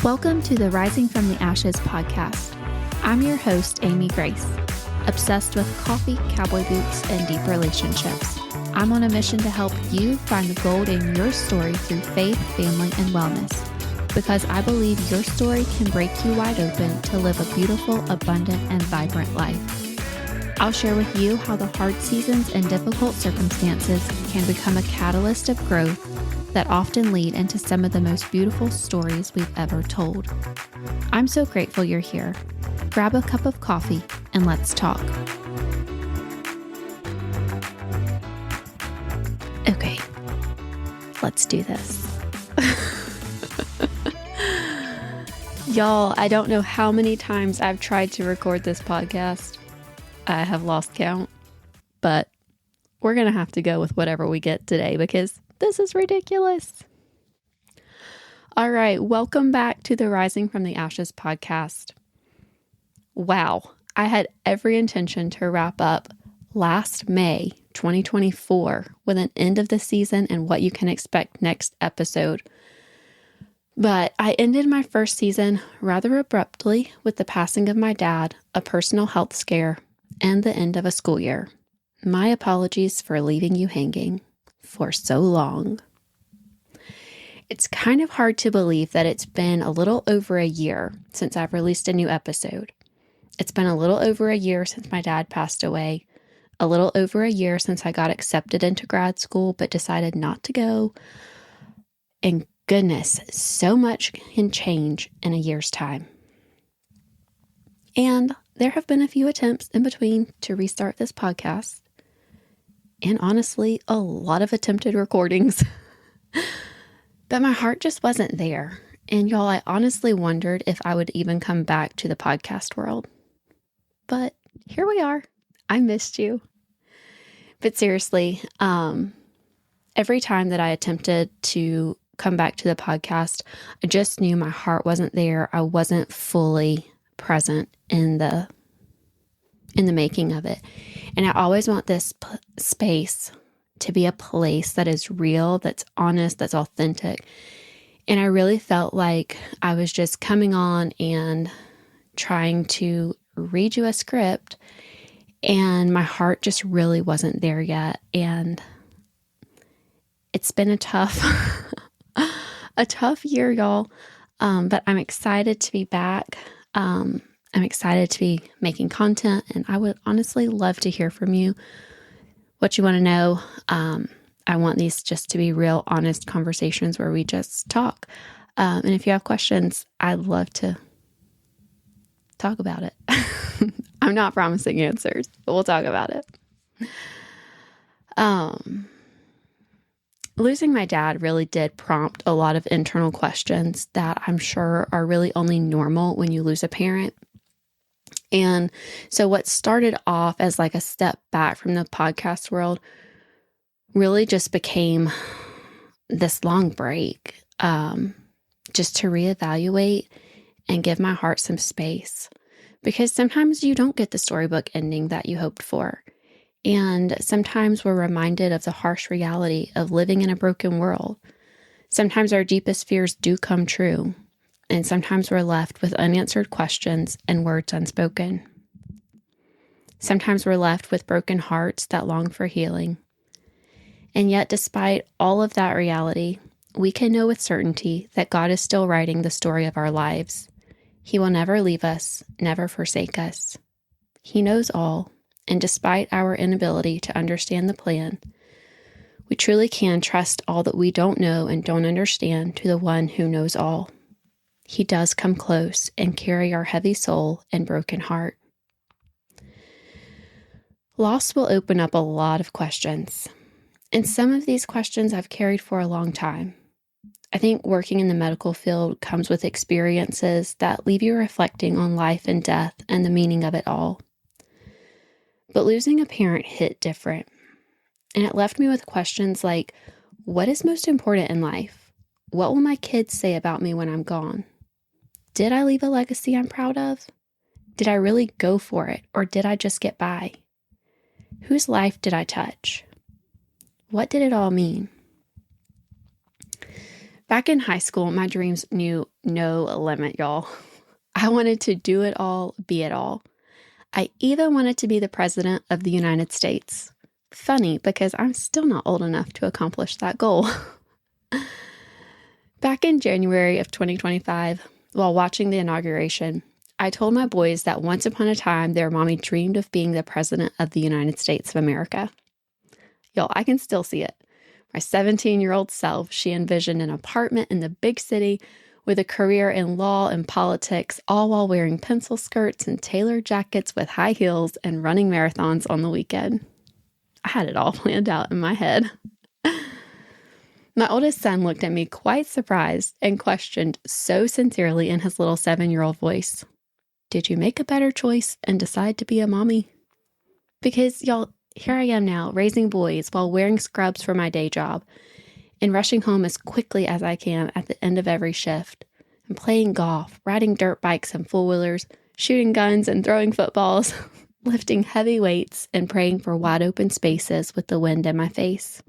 Welcome to the Rising from the Ashes podcast. I'm your host, Amy Grace, obsessed with coffee, cowboy boots, and deep relationships. I'm on a mission to help you find the gold in your story through faith, family, and wellness, because I believe your story can break you wide open to live a beautiful, abundant, and vibrant life. I'll share with you how the hard seasons and difficult circumstances can become a catalyst of growth that often lead into some of the most beautiful stories we've ever told. I'm so grateful you're here. Grab a cup of coffee and let's talk. Okay, let's do this. Y'all, I don't know how many times I've tried to record this podcast. I have lost count, but we're going to have to go with whatever we get today because this is ridiculous. All right, welcome back to the Rising from the Ashes podcast. Wow, I had every intention to wrap up last May 2024 with an end of the season and what you can expect next episode. But I ended my first season rather abruptly with the passing of my dad, a personal health scare, and the end of a school year. My apologies for leaving you hanging for so long. It's kind of hard to believe that it's been a little over a year since I've released a new episode. It's been a little over a year since my dad passed away, a little over a year since I got accepted into grad school but decided not to go. And goodness, so much can change in a year's time. And there have been a few attempts in between to restart this podcast. And honestly, a lot of attempted recordings. But my heart just wasn't there. And y'all, I honestly wondered if I would even come back to the podcast world. But here we are. I missed you. But seriously, every time that I attempted to come back to the podcast, I just knew my heart wasn't there. I wasn't fully present in the making of it. And I always want this space to be a place that is real, that's honest, that's authentic. And I really felt like I was just coming on and trying to read you a script, and my heart just really wasn't there yet. And it's been a tough year, y'all. But I'm excited to be back. I'm excited to be making content, and I would honestly love to hear from you, what you want to know. I want these just to be real, honest conversations where we just talk. And if you have questions, I'd love to talk about it. I'm not promising answers, but we'll talk about it. Losing my dad really did prompt a lot of internal questions that I'm sure are really only normal when you lose a parent. And so what started off as like a step back from the podcast world really just became this long break, just to reevaluate and give my heart some space. Because sometimes you don't get the storybook ending that you hoped for. And sometimes we're reminded of the harsh reality of living in a broken world. Sometimes our deepest fears do come true. And sometimes we're left with unanswered questions and words unspoken. Sometimes we're left with broken hearts that long for healing. And yet, despite all of that reality, we can know with certainty that God is still writing the story of our lives. He will never leave us, never forsake us. He knows all, and despite our inability to understand the plan, we truly can trust all that we don't know and don't understand to the one who knows all. He does come close and carry our heavy soul and broken heart. Loss will open up a lot of questions. And some of these questions I've carried for a long time. I think working in the medical field comes with experiences that leave you reflecting on life and death and the meaning of it all. But losing a parent hit different. And it left me with questions like, what is most important in life? What will my kids say about me when I'm gone? Did I leave a legacy I'm proud of? Did I really go for it, or did I just get by? Whose life did I touch? What did it all mean? Back in high school, my dreams knew no limit, y'all. I wanted to do it all, be it all. I even wanted to be the president of the United States. Funny, because I'm still not old enough to accomplish that goal. Back in January of 2025, while watching the inauguration, I told my boys that once upon a time, their mommy dreamed of being the president of the United States of America. Y'all, I can still see it. My 17-year-old self, she envisioned an apartment in the big city with a career in law and politics, all while wearing pencil skirts and tailored jackets with high heels and running marathons on the weekend. I had it all planned out in my head. My oldest son looked at me quite surprised and questioned so sincerely in his little 7-year-old voice, "Did you make a better choice and decide to be a mommy?" Because, y'all, here I am now, raising boys while wearing scrubs for my day job and rushing home as quickly as I can at the end of every shift, and playing golf, riding dirt bikes and four-wheelers, shooting guns and throwing footballs, lifting heavy weights and praying for wide open spaces with the wind in my face.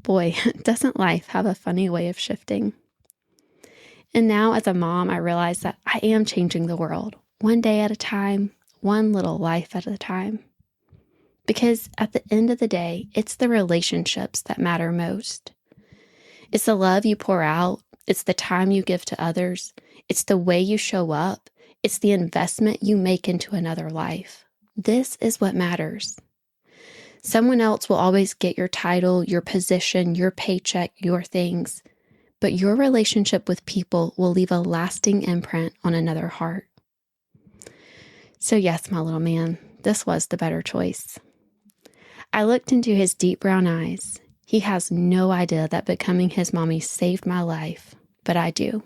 Boy, doesn't life have a funny way of shifting? And now as a mom, I realize that I am changing the world, one day at a time, one little life at a time. Because at the end of the day, it's the relationships that matter most. It's the love you pour out. It's the time you give to others. It's the way you show up. It's the investment you make into another life. This is what matters. Someone else will always get your title, your position, your paycheck, your things. But your relationship with people will leave a lasting imprint on another heart. So yes, my little man, this was the better choice. I looked into his deep brown eyes. He has no idea that becoming his mommy saved my life, but I do.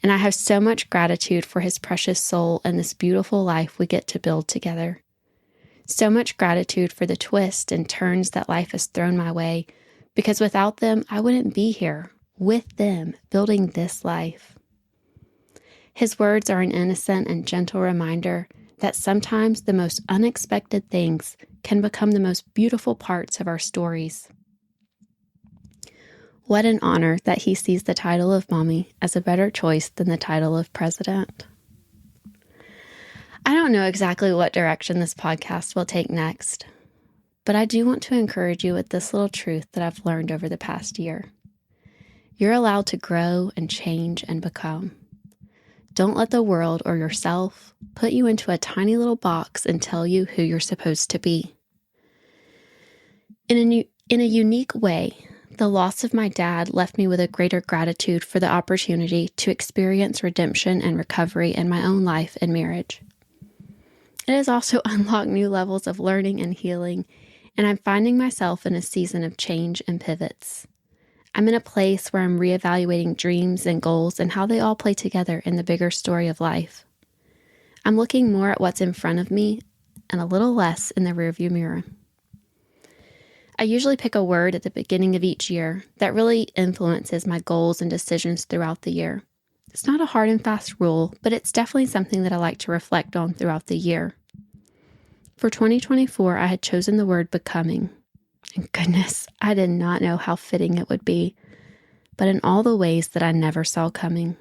And I have so much gratitude for his precious soul and this beautiful life we get to build together. So much gratitude for the twists and turns that life has thrown my way, because without them, I wouldn't be here with them building this life. His words are an innocent and gentle reminder that sometimes the most unexpected things can become the most beautiful parts of our stories. What an honor that he sees the title of mommy as a better choice than the title of president. I don't know exactly what direction this podcast will take next, but I do want to encourage you with this little truth that I've learned over the past year. You're allowed to grow and change and become. Don't let the world or yourself put you into a tiny little box and tell you who you're supposed to be. In a unique way, the loss of my dad left me with a greater gratitude for the opportunity to experience redemption and recovery in my own life and marriage. It has also unlocked new levels of learning and healing, and I'm finding myself in a season of change and pivots. I'm in a place where I'm reevaluating dreams and goals and how they all play together in the bigger story of life. I'm looking more at what's in front of me and a little less in the rearview mirror. I usually pick a word at the beginning of each year that really influences my goals and decisions throughout the year. It's not a hard and fast rule, but it's definitely something that I like to reflect on throughout the year. For 2024, I had chosen the word becoming. And goodness, I did not know how fitting it would be, but in all the ways that I never saw coming.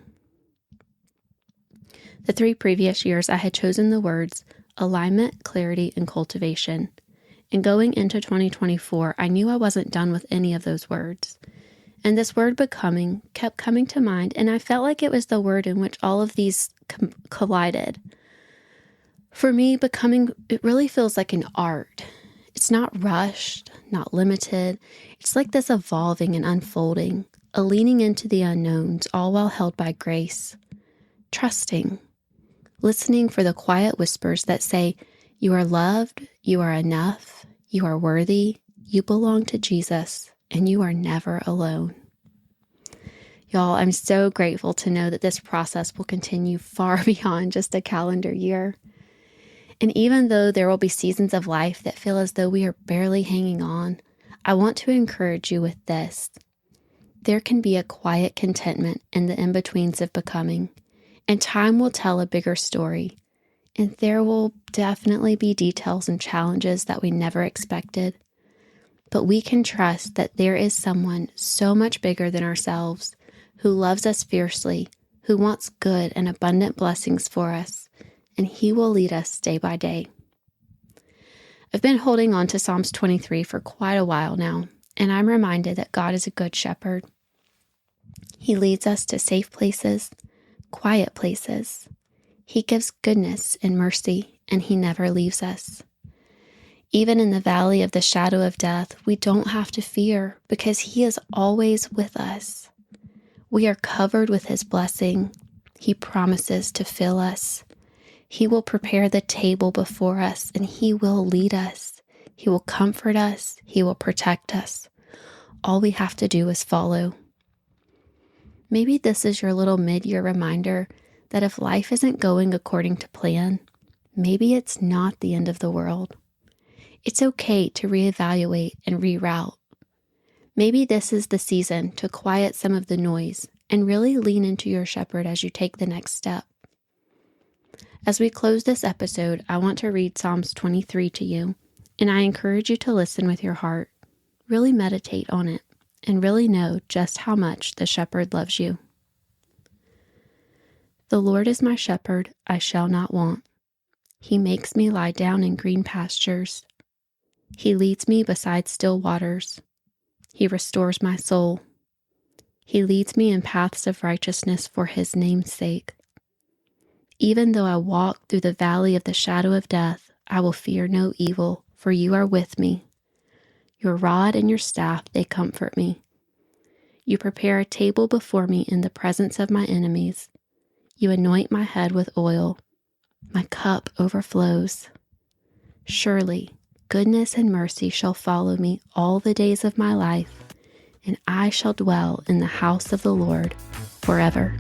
The 3 previous years, I had chosen the words alignment, clarity, and cultivation. And going into 2024, I knew I wasn't done with any of those words. And this word becoming kept coming to mind, and I felt like it was the word in which all of these collided. For me, becoming, it really feels like an art. It's not rushed, not limited. It's like this evolving and unfolding, a leaning into the unknowns, all while held by grace. Trusting, listening for the quiet whispers that say, you are loved, you are enough, you are worthy, you belong to Jesus, and you are never alone. Y'all, I'm so grateful to know that this process will continue far beyond just a calendar year. And even though there will be seasons of life that feel as though we are barely hanging on, I want to encourage you with this. There can be a quiet contentment in the in-betweens of becoming, and time will tell a bigger story. And there will definitely be details and challenges that we never expected. but we can trust that there is someone so much bigger than ourselves who loves us fiercely, who wants good and abundant blessings for us, and He will lead us day by day. I've been holding on to Psalms 23 for quite a while now, and I'm reminded that God is a good shepherd. He leads us to safe places, quiet places. He gives goodness and mercy, and He never leaves us. Even in the valley of the shadow of death, we don't have to fear because He is always with us. We are covered with His blessing. He promises to fill us. He will prepare the table before us, and He will lead us. He will comfort us. He will protect us. All we have to do is follow. Maybe this is your little mid-year reminder that if life isn't going according to plan, maybe it's not the end of the world. It's okay to reevaluate and reroute. Maybe this is the season to quiet some of the noise and really lean into your shepherd as you take the next step. As we close this episode, I want to read Psalms 23 to you, and I encourage you to listen with your heart. Really meditate on it, and really know just how much the shepherd loves you. The Lord is my shepherd, I shall not want. He makes me lie down in green pastures. He leads me beside still waters. He restores my soul. He leads me in paths of righteousness for His name's sake. Even though I walk through the valley of the shadow of death, I will fear no evil, for You are with me. Your rod and Your staff, they comfort me. You prepare a table before me in the presence of my enemies. You anoint my head with oil. My cup overflows. Surely, goodness and mercy shall follow me all the days of my life, and I shall dwell in the house of the Lord forever.